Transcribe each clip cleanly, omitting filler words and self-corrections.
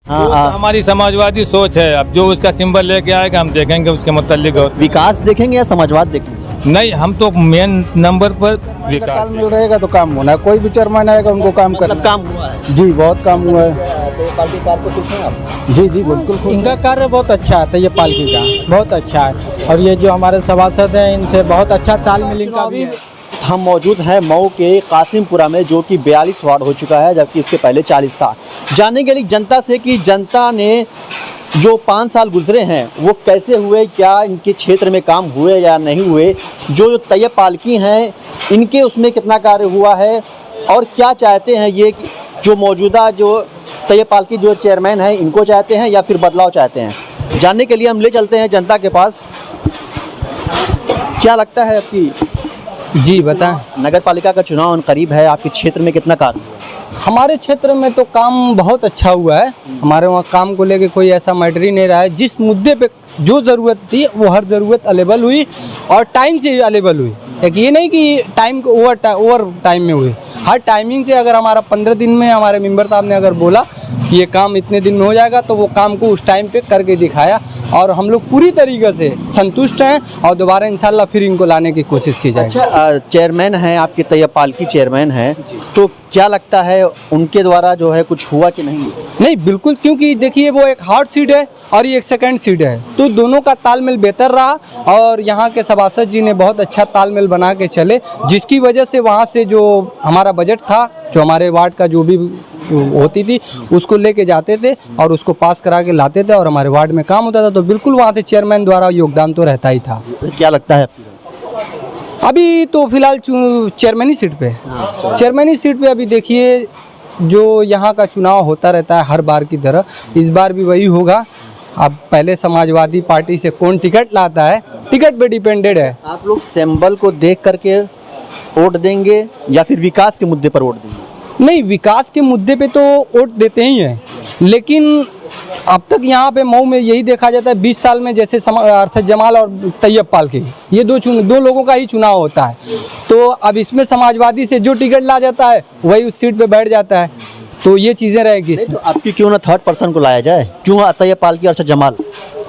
हाँ, तो हमारी समाजवादी सोच है। अब जो उसका सिंबल लेके आएगा हम देखेंगे उसके मुतालिक। विकास देखेंगे या समाजवाद देखेंगे? नहीं, हम तो मेन नंबर पर विकास। तालमेल रहेगा तो काम होना है। कोई भी चेयरमैन आएगा उनको काम मतलब करना। काम हुआ है? जी बहुत काम हुआ है। पार्टी कार से खुश हैं आप? जी जी बिल्कुल खुश इनका हैं। कार्य बहुत अच्छा है, ये पालकी का बहुत अच्छा है। और ये जो हमारे सभासद हैं इनसे बहुत अच्छा तालमेल इनका भी है। हम मौजूद हैं मऊ के कासिमपुरा में, जो कि 42 वार्ड हो चुका है, जबकि इसके पहले 40 था। जानने के लिए जनता से कि जनता ने जो 5 साल गुजरे हैं वो कैसे हुए, क्या इनके क्षेत्र में काम हुए या नहीं हुए, जो तैयब पालकी हैं इनके उसमें कितना कार्य हुआ है, और क्या चाहते हैं ये कि जो मौजूदा जो तैयब पालकी जो चेयरमैन हैं इनको चाहते हैं या फिर बदलाव चाहते हैं। जानने के लिए हम ले चलते हैं जनता के पास। क्या लगता है आपकी जी बताएं। नगर पालिका का चुनाव करीब है, आपके क्षेत्र में कितना कार्य हुआ? हमारे क्षेत्र में तो काम बहुत अच्छा हुआ है। हमारे वहाँ काम को लेके कोई ऐसा मैटर ही नहीं रहा है। जिस मुद्दे पे जो ज़रूरत थी वो हर ज़रूरत अवेलेबल हुई और टाइम से अवेलेबल हुई। एक ये नहीं कि टाइम को ओवर टाइम में हुई, हर टाइमिंग से। अगर हमारा 15 दिन में हमारे मेंबर साहब ने अगर बोला कि ये काम इतने दिन में हो जाएगा तो वो काम को उस टाइम पे करके दिखाया और हम लोग पूरी तरीके से संतुष्ट हैं और दोबारा इंशाल्लाह फिर इनको लाने की कोशिश की जाएगी। अच्छा, चेयरमैन हैं आपके तैयब पालकी चेयरमैन हैं, तो क्या लगता है उनके द्वारा जो है कुछ हुआ कि नहीं? नहीं बिल्कुल, क्योंकि देखिए वो एक हार्ड सीट है और ये एक सेकंड सीट है, तो दोनों का तालमेल बेहतर रहा और यहाँ के सभासद जी ने बहुत अच्छा तालमेल बना के चले, जिसकी वजह से वहाँ से जो हमारा बजट था, जो हमारे वार्ड का जो भी होती थी उसको लेके जाते थे और उसको पास करा के लाते थे और हमारे वार्ड में काम होता था। तो बिल्कुल वहाँ से चेयरमैन द्वारा योगदान तो रहता ही था। क्या लगता है? अभी तो फिलहाल चेयरमैनी सीट पे, चेयरमैनी सीट पे अभी देखिए जो यहाँ का चुनाव होता रहता है हर बार की तरह, इस बार भी वही होगा। अब पहले समाजवादी पार्टी से कौन टिकट लाता है, टिकट पे डिपेंडेड है। आप लोग सिंबल को देख करके वोट देंगे या फिर विकास के मुद्दे पर वोट देंगे? नहीं, विकास के मुद्दे पे तो वोट देते ही हैं, लेकिन अब तक यहाँ पे मऊ में यही देखा जाता है 20 साल में जैसे अरशद जमाल और तैयब पालकी ये दो लोगों का ही चुनाव होता है। तो अब इसमें समाजवादी से जो टिकट ला जाता है वही उस सीट पे बैठ जाता है, तो ये चीज़ें रहेगी। तो आपकी क्यों ना थर्ड पर्सन को लाया जाए? क्यों तैयब पालकी अरशद जमाल?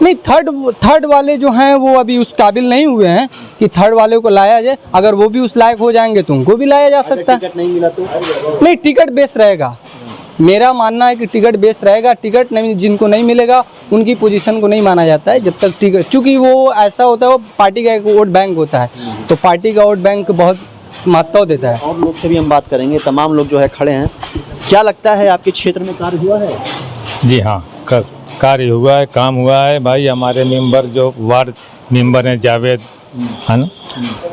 नहीं, थर्ड वाले जो हैं वो अभी उस काबिल नहीं हुए हैं कि थर्ड वाले को लाया जाए। अगर वो भी उस लायक हो जाएंगे तो उनको भी लाया जा सकता है। टिकट नहीं मिला तो? नहीं, टिकट बेस रहेगा। मेरा मानना है कि टिकट बेस रहेगा। टिकट नहीं, जिनको नहीं मिलेगा उनकी पोजीशन को नहीं माना जाता है जब तक टिकट, चूँकि वो ऐसा होता है, वो पार्टी का एक वोट बैंक होता है, तो पार्टी का वोट बैंक बहुत महत्व देता है। और लोग से भी हम बात करेंगे, तमाम लोग जो है खड़े हैं। क्या लगता है आपके क्षेत्र में कार्य हुआ है? जी हाँ, कार्य हुआ है, काम हुआ है भाई। हमारे मेंबर जो वार्ड मेंबर हैं जावेद है ना,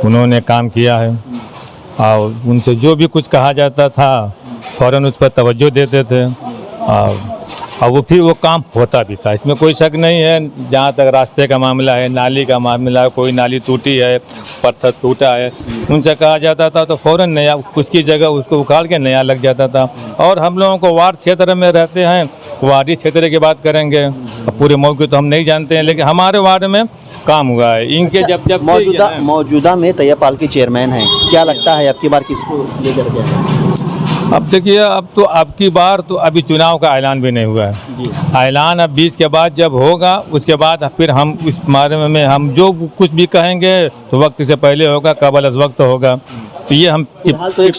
उन्होंने काम किया है और उनसे जो भी कुछ कहा जाता था फ़ौरन उस पर तवज्जो देते थे और वो फिर वो काम होता भी था, इसमें कोई शक नहीं है। जहाँ तक रास्ते का मामला है, नाली का मामला है, कोई नाली टूटी है, पत्थर टूटा है, उनसे कहा जाता था तो फ़ौरन नया उसकी जगह उसको उखाड़ के नया लग जाता था। और हम लोगों को वार्ड क्षेत्र में रहते हैं, वार्डी क्षेत्र की बात करेंगे, पूरे मऊ की तो हम नहीं जानते हैं, लेकिन हमारे वार्ड में काम हुआ है। इनके जब मौजूदा में तैयब पालकी चेयरमैन हैं, क्या लगता है आपकी बार किसको लेकर के? अब देखिए, अब तो आपकी बार तो अभी चुनाव का ऐलान भी नहीं हुआ है। ऐलान अब 20 के बाद जब होगा उसके बाद फिर हम इस बारे में हम जो कुछ भी कहेंगे तो वक्त से पहले होगा, कबल अज़ वक्त होगा। तो ये हम तो एक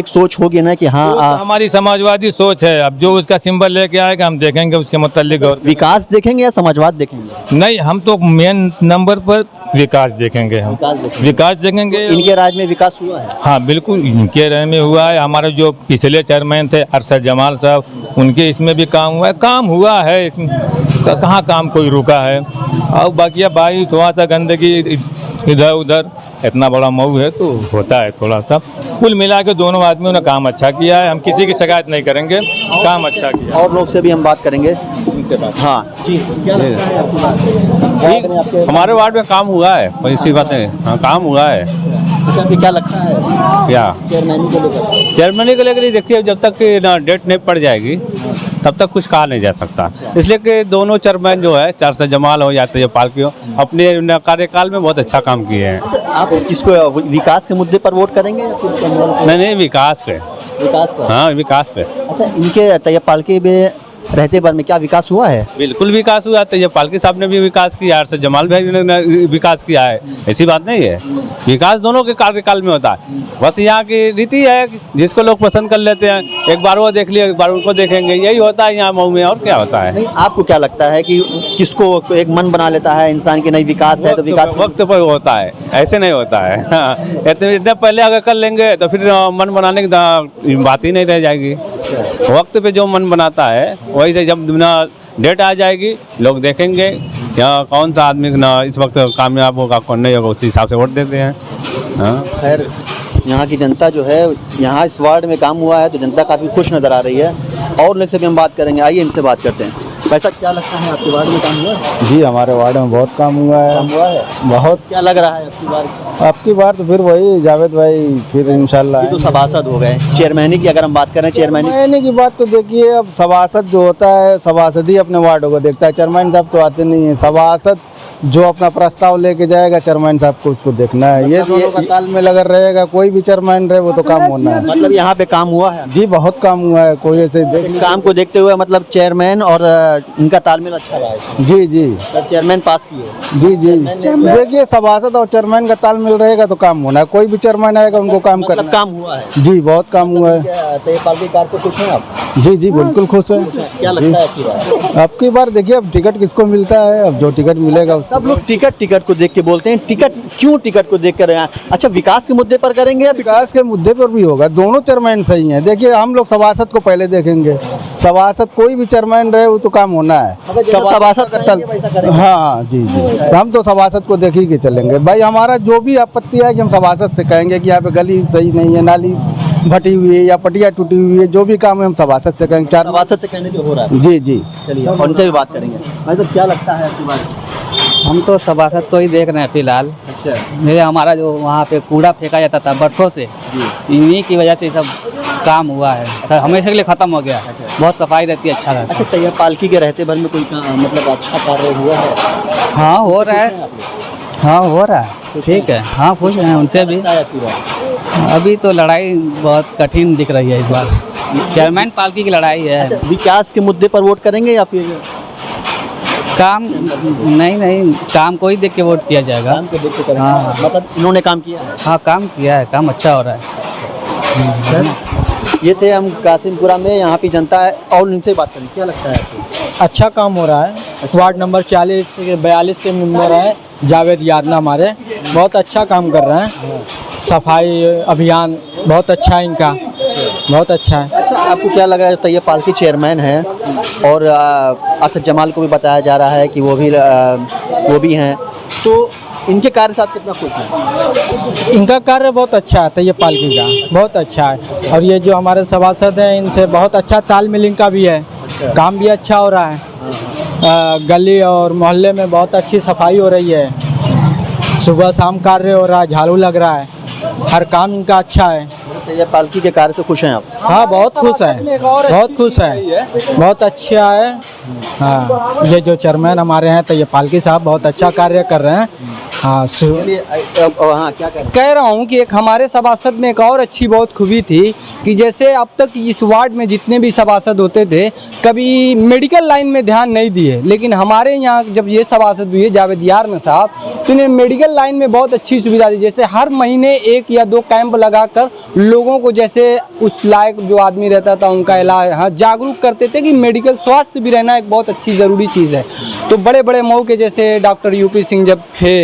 सोच होगी ना कि हाँ तो हमारी समाजवादी सोच है। अब जो उसका सिंबल लेके आएगा हम देखेंगे उसके मुतालिक। और विकास देखेंगे या समाजवाद देखेंगे? नहीं, हम तो मेन नंबर पर विकास देखेंगे। हम विकास देखेंगे। इनके राज में विकास हुआ है? हाँ बिल्कुल, इनके राज में हुआ है। हमारे जो पिछले चेयरमैन थे अरशद जमाल साहब, उनके इसमें भी काम हुआ है। काम हुआ है, इसमें कहाँ काम कोई रुका है। और बाकी अब भाई थोड़ा सा गंदगी इधर उधर, इतना बड़ा मऊ है तो होता है थोड़ा सा। कुल मिला के दोनों आदमियों ने काम अच्छा किया है, हम किसी की शिकायत नहीं करेंगे, काम अच्छा किया। और लोग से भी हम बात करेंगे। हाँ जी, क्या लगता है आपको बात? हमारे वार्ड में काम हुआ है, कोई ऐसी बात नहीं। हाँ, काम हुआ है। अच्छा, आपको क्या लगता है क्या चेयरमैनी को लेकर? चेयरमैनी को लेकर देखिए, जब तक कि ना डेट नहीं पड़ जाएगी तब तक कुछ कहा नहीं जा सकता। इसलिए कि दोनों चेयरमैन जो है, अरशद जमाल हो या तैयब पालकी हो, अपने कार्यकाल में बहुत अच्छा काम किए हैं। अच्छा, आप किसको विकास के मुद्दे पर वोट करेंगे या फिर नहीं, विकास पे। विकास पर? हाँ, विकास पे। अच्छा, इनके तैयब पालकी में रहते भर में क्या विकास हुआ है? बिल्कुल विकास हुआ। तो ये पालकी साहब ने भी विकास किया, अरशद जमाल भाई ने विकास किया है, ऐसी बात नहीं है। विकास दोनों के कार्यकाल में होता है। बस यहाँ की रीति है कि जिसको लोग पसंद कर लेते हैं, एक बार वो देख लिया, एक बार उनको देखेंगे, यही होता है यहाँ मऊ में, और क्या होता है। नहीं, आपको क्या लगता है कि किसको एक मन बना लेता है इंसान की नहीं विकास है तो विकास वक्त पर होता है, ऐसे नहीं होता है। हाँ, इतने पहले अगर कर लेंगे तो फिर मन बनाने की बात ही नहीं रह जाएगी। वक्त पे जो मन बनाता है वही से, जब ना डेट आ जाएगी लोग देखेंगे क्या कौन सा आदमी ना इस वक्त कामयाब होगा, कौन नहीं होगा, उस हिसाब से वोट देते हैं। हाँ। खैर यहाँ की जनता जो है, यहाँ इस वार्ड में काम हुआ है तो जनता काफ़ी खुश नज़र आ रही है। और लोग से भी हम बात करेंगे, आइए इनसे बात करते हैं। वैसा क्या लगता है आपके वार्ड में काम हुआ है? जी हमारे वार्ड में बहुत काम हुआ है। काम हुआ है, बहुत। क्या लग रहा है आपकी बार? आपकी बार तो फिर वही जावेद भाई, फिर इंशाल्लाह ये तो सभासद हो गए, चेयरमैनी की अगर हम बात करें, चेयरमैनी कहने की बात तो देखिए, अब सभासद जो होता है, सभासद ही अपने वार्डों को देखता है, चेयरमैन साहब तो आते नहीं है। सभासद जो अपना प्रस्ताव लेके जाएगा, चेयरमैन साहब को उसको देखना है। ये दोनों का तालमेल अगर रहेगा, कोई भी चेयरमैन रहे वो तो काम होना है। मतलब यहाँ पे काम हुआ है? जी बहुत काम हुआ है। कोई ऐसे काम को देखते हुए मतलब चेयरमैन और इनका तालमेल अच्छा रहा है। जी जी चेयरमैन पास किए। जी जी देखिए, सभासद और चेयरमैन का तालमेल रहेगा तो काम होना है। कोई भी चेयरमैन आएगा उनको काम मतलब करना। काम हुआ है जी बहुत काम हुआ है। पालकी कार से खुश हैं आप? जी जी बिल्कुल खुश है। क्या लगता है आपकी बार? आपकी बार देखिए, अब टिकट किसको मिलता है, अब जो टिकट मिलेगा उसको। सब लोग टिकट को देख के बोलते हैं, टिकट क्यों टिकट को देख कर रहे हैं? अच्छा, विकास के मुद्दे पर करेंगे या विकास के मुद्दे पर भी होगा, दोनों चेयरमैन सही हैं। देखिए हम लोग सभासद को पहले देखेंगे। सभासद कोई भी चेयरमैन रहे वो तो काम होना है। सभासद करेंगे? हाँ जी जी, हम तो सभासद को देख ही के चलेंगे भाई। हमारा जो भी आपत्ति है कि हम सभासद से कहेंगे कि यहाँ पे गली सही नहीं है, नाली फटी हुई है या पटिया टूटी हुई है, जो भी काम है हम सभासद से कहेंगे। चार सभासद से कहने पे हो रहा है। जी जी, चलिए उनसे भी बात करेंगे। भाई साहब क्या लगता है आपकी बार? हम तो सभासद को ही देख रहे हैं फिलहाल। अच्छा ये हमारा जो वहाँ पे कूड़ा फेंका जाता था बरसों से, इन्हीं की वजह से सब काम हुआ है, सर हमेशा के लिए ख़त्म हो गया। बहुत सफाई रहती है, अच्छा रहता है। अच्छा, तैयार पालकी के रहते भर में कोई मतलब अच्छा कार्य हुआ है? हाँ हो रहा है, हाँ हो रहा है, ठीक है। हाँ खुश हैं उनसे भी। अभी तो लड़ाई बहुत कठिन दिख रही है इस बार, चेयरमैन पालकी की लड़ाई है। अच्छा, विकास के मुद्दे पर वोट करेंगे या फिर काम नहीं, काम को ही देख के वोट किया जाएगा। काम को देख के करेंगे? हाँ। मतलब इन्होंने काम किया है? हाँ काम किया है, काम अच्छा हो रहा है। ये थे हम कासिमपुरा में, यहाँ की जनता है और इनसे बात करें। क्या लगता है आपको? अच्छा काम हो रहा है। वार्ड नंबर 42 के मेंबर हैं जावेद यादना, हमारे बहुत अच्छा काम कर रहे हैं। सफाई अभियान बहुत अच्छा है इनका, बहुत अच्छा है। अच्छा, आपको क्या लग रहा है? तैयब पालकी चेयरमैन है और असद जमाल को भी बताया जा रहा है कि वो भी हैं, तो इनके कार्य से आप कितना खुश हैं? इनका कार्य बहुत अच्छा है, तैयब पालकी का बहुत अच्छा है। और ये जो हमारे सभासद हैं इनसे बहुत अच्छा तालमेल इनका भी है, काम भी अच्छा हो रहा है। गली और मोहल्ले में बहुत अच्छी सफाई हो रही है, सुबह शाम कार्य हो रहा है, झाड़ू लग रहा है, हर काम इनका अच्छा है। तैयब पालकी के कार्य से खुश हैं आप? हाँ बहुत खुश है, बहुत खुश है, बहुत अच्छा है। हाँ ये जो चेयरमैन हमारे हैं तैयब पालकी साहब बहुत अच्छा कार्य कर रहे हैं। हाँ हाँ क्या कह रहा हूँ कि एक हमारे सभासद में एक और अच्छी बहुत खूबी थी कि जैसे अब तक इस वार्ड में जितने भी सभासद होते थे कभी मेडिकल लाइन में ध्यान नहीं दिए, लेकिन हमारे यहाँ जब ये सभासद हुए जावेद यादना साहब, तो इन्हें मेडिकल लाइन में बहुत अच्छी सुविधा दी। जैसे हर महीने 1 या 2 कैंप लगाकर लोगों को, जैसे उस लायक जो आदमी रहता था उनका इलाज, हाँ जागरूक करते थे कि मेडिकल स्वास्थ्य भी रहना एक बहुत अच्छी ज़रूरी चीज़ है। तो बड़े बड़े मऊ के जैसे डॉक्टर यूपी सिंह जब थे,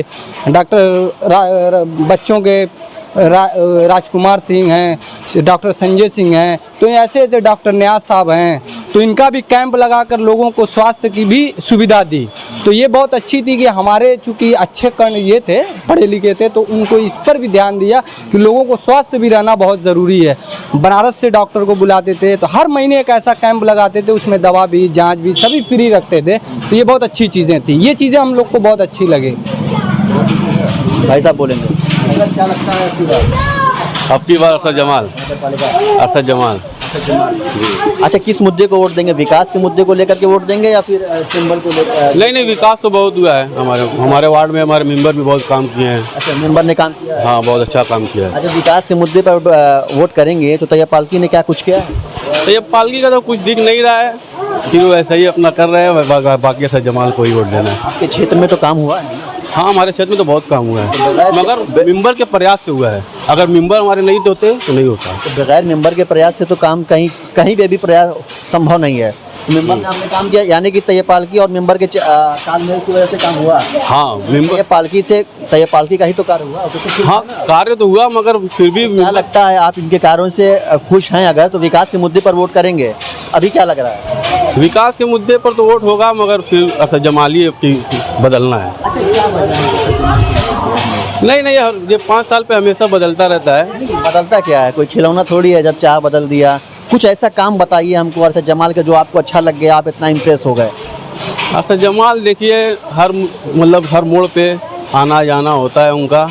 डॉक्टर बच्चों के राजकुमार सिंह हैं, डॉक्टर संजय सिंह हैं, तो ऐसे जो डॉक्टर न्याज साहब हैं, तो इनका भी कैंप लगाकर लोगों को स्वास्थ्य की भी सुविधा दी। तो ये बहुत अच्छी थी कि हमारे चूँकि अच्छे कर्ण ये थे, पढ़े लिखे थे, तो उनको इस पर भी ध्यान दिया कि लोगों को स्वास्थ्य भी रहना बहुत ज़रूरी है। बनारस से डॉक्टर को बुलाते थे, तो हर महीने एक ऐसा कैंप लगाते थे, उसमें दवा भी जाँच भी सभी फ्री रखते थे। तो ये बहुत अच्छी चीज़ें थी, ये चीज़ें हम लोग को बहुत अच्छी लगी। भाई साहब बोलेंगे क्या लगता है आपकी बार? आपकी बार अरशद जमाल, अरशद जमाल। अच्छा, किस मुद्दे को वोट देंगे? विकास के मुद्दे को लेकर के वोट देंगे या फिर सिंबल को लेकर? नहीं, विकास तो बहुत हुआ है हमारे वार्ड में। हमारे मेंबर भी बहुत काम किए हैं। अच्छा, मेंबर ने काम किया है? हाँ बहुत अच्छा काम किया है। अच्छा, विकास के मुद्दे पर वोट करेंगे तो तैयब पालकी ने क्या कुछ किया है? तो ये पालकी का तो कुछ दिख नहीं रहा है, फिर वो ऐसा ही अपना कर रहे हैं, बाकी अर्शद जमाल को ही वोट देना है। आपके क्षेत्र में तो काम हुआ है ना? हाँ, हमारे क्षेत्र में तो बहुत काम हुआ है, मगर मेंबर के प्रयास से हुआ है। अगर मेंबर हमारे नहीं होते तो नहीं होता। तो बगैर मेंबर के प्रयास से तो काम कहीं पे भी प्रयास संभव नहीं है। तो मेंबर ने आपने काम किया, यानी कि तय पालकी और मेंबर के तालमेल की वजह से काम हुआ। हाँ, मेंबर तय पालकी का ही तो कार्य हुआ। तो फिर हाँ, कार्य तो हुआ, मगर फिर भी क्या लगता है, आप इनके कार्यों से खुश हैं? अगर तो विकास के मुद्दे पर वोट करेंगे, अभी क्या लग रहा है? विकास के मुद्दे पर तो वोट होगा, मगर फिर अर्शद जमाली की बदलना है। नहीं, ये 5 साल पे हमेशा बदलता रहता है। बदलता क्या है? कोई खिलौना थोड़ी है, जब चाह बदल दिया। कुछ ऐसा काम बताइए हमको अर्शद जमाल का जो आपको अच्छा लग गया, आप इतना इम्प्रेस हो गए। अर्शद जमाल देखिए, हर मोड़ पे आना जाना होता है उनका,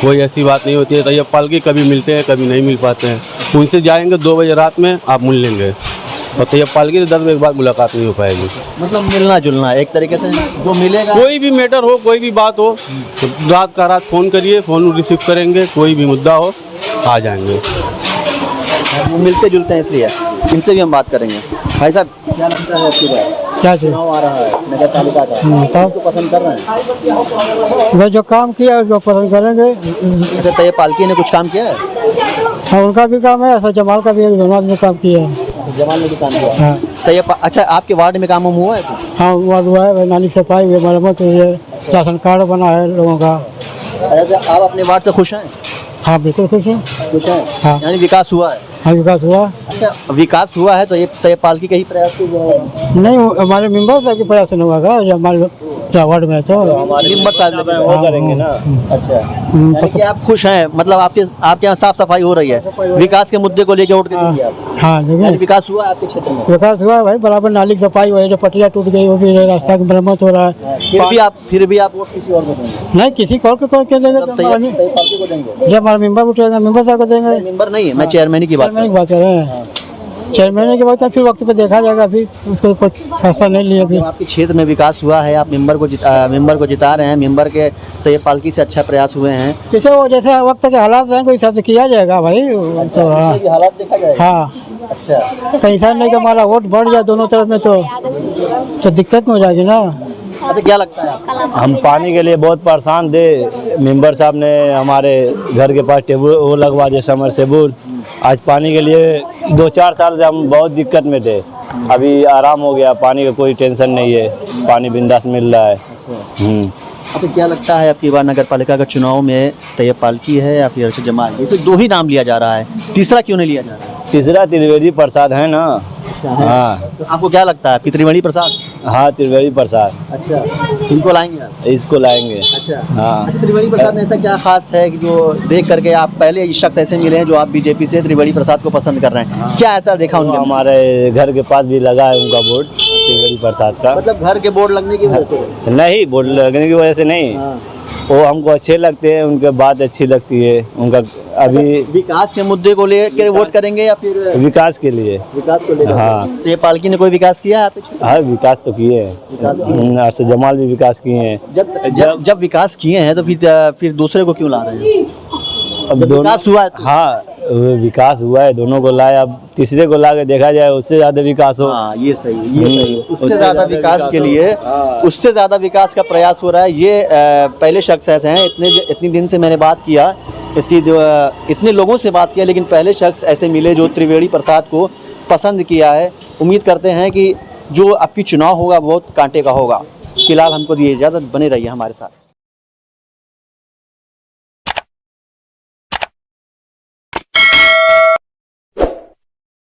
कोई ऐसी बात नहीं होती है। तैयब पालकी कभी मिलते हैं, कभी नहीं मिल पाते हैं। उनसे जाएंगे 2 बजे रात में, आप मिल लेंगे, और तैयब पालकी से 10 बजे के बाद मुलाकात नहीं हो पाएगी। मतलब मिलना जुलना एक तरीके से जो मिलेगा। कोई भी मैटर हो, कोई भी बात हो, तो रात का रात फ़ोन करिए, फ़ोन रिसीव करेंगे। कोई भी मुद्दा हो, आ जाएंगे। वो मिलते जुलते हैं, इसलिए इनसे भी हम बात करेंगे। भाई साहब, क्या लगता है आपकी बात? क्या चीज़? चुनाव आ रहा है नगर पालिका का, किसको पसंद कर रहे हैं? वह जो काम किया है उसको पसंद करेंगे। अच्छा, तय पालकी ने कुछ काम किया है? हाँ, उनका भी काम है, अर्शद जमाल का भी है, दोनों आदमी काम किया है। जमाल ने भी काम किया है। हाँ, अच्छा, आपके वार्ड में काम हुआ है कुछ? हाँ, हुआ है, नाली की सफाई हुई, मरम्मत हुई है, राशन कार्ड बना है लोगों का। अच्छा, आप अपने वार्ड से खुश हैं? हाँ, बिल्कुल खुश हूँ। खुश हैं? हाँ। यानी विकास हुआ है? हाँ, विकास हुआ। अच्छा, विकास हुआ है तो ये तय पालकी के ही प्रयास से हुआ है? नहीं, हमारे मेंबर साहब के प्रयास से नहीं हुआ था, हमारे वार्ड में तो मेंबर साहब वो करेंगे ना। अच्छा, यानी कि आप खुश हैं, मतलब आपके यहाँ साफ सफाई हो रही है, विकास के मुद्दे को लेकर वोट देंगे आप? हाँ, यानी लेकिन विकास हुआ है आपके क्षेत्र में? विकास हुआ है भाई, बराबर नाली की सफाई हो रही है, जो पटिया टूट गई वो भी है, रास्ता की मरम्मत हो रहा है। फिर भी आप वोट किसी और को देंगे? नहीं, किसी को क्यों देंगे? तब तय पालकी को देंगे? जब हमारा मेंबर उठेगा, मेंबर साहब को देंगे। मेंबर नहीं है, मैं चेयरमैन की बात चेयरमैन की बात कर रहे हैं। चेयरमैन की बात है, फिर वक्त पे देखा जाएगा, अभी उसको कोई फैसला नहीं लिया अभी। आपके क्षेत्र में विकास हुआ है, आप मेंबर को जिता रहे हैं, मेंबर के तय पालकी से अच्छा प्रयास हुए हैं। जैसे वो जैसे वक्त के हालात रहेंगे वही सब किया जाएगा भाई। तो हाँ, हालात देखा जाएगा। हाँ, अच्छा, कहीं ऐसा नहीं कि हमारा वोट बढ़ जाए दोनों तरफ में, तो दिक्कत में हो जाएगी ना। अच्छा, क्या लगता है आपको? हम पानी के लिए बहुत परेशान थे। मेंबर साहब ने हमारे घर के पास टेबल वो लगवा दिया, समरसेबुल। आज पानी के लिए 2-4 साल से हम बहुत दिक्कत में थे, अभी आराम हो गया, पानी का कोई टेंशन नहीं है, पानी बिंदास मिल रहा है। अच्छा, क्या लगता है आपकी बार नगर पालिका का चुनाव में तय पालकी है या फिर अर्शद जमाल? इसे 2 ही नाम लिया जा रहा है, तीसरा क्यों नहीं लिया जा रहा है? तीसरा त्रिवेणी प्रसाद है ना। हाँ, तो आपको क्या लगता है त्रिवेणी प्रसाद? हाँ, त्रिवेणी प्रसाद। अच्छा, इनको लाएंगे आप? इसको लाएंगे। अच्छा, हाँ। अच्छा, त्रिवेणी प्रसाद में ऐसा क्या खास है कि जो देख करके आप पहले इस शख्स ऐसे मिले हैं जो आप बीजेपी से त्रिवेणी प्रसाद को पसंद कर रहे हैं, क्या ऐसा देखा उनके? हमारे घर के पास भी लगा है उनका बोर्ड, त्रिवेणी प्रसाद का। मतलब घर के बोर्ड लगने की वजह से? नहीं, बोर्ड लगने की वजह से नहीं, हाँ। वो हमको अच्छे लगते हैं, उनके बात अच्छी लगती है उनका। अभी विकास के मुद्दे को लेकर वोट करेंगे या फिर विकास के लिए? विकास को लेकर? हाँ। तो ये पालकी ने कोई विकास किया है आपके क्षेत्र में? हाँ, विकास तो किए हैं, अर्शद जमाल भी विकास किए हैं। जब विकास किए हैं तो फिर दूसरे को क्यों ला रहे हैं? अब जब विकास हुआ है तो- हाँ, वो विकास हुआ है, दोनों को लाए, अब तीसरे को ला के देखा जाए उससे ज्यादा विकास हो। हाँ, ये सही है, ये सही है। उससे उससे ज्यादा विकास के लिए उससे ज्यादा विकास का प्रयास हो रहा है। ये पहले शख्स ऐसे हैं, इतनी दिन से मैंने बात किया, इतने लोगों से बात किया, लेकिन पहले शख्स ऐसे मिले जो त्रिवेणी प्रसाद को पसंद किया है। उम्मीद करते हैं कि जो आपकी चुनाव होगा बहुत कांटे का होगा। फिलहाल हमको दिए इजाज़त, बने रहिए हमारे साथ।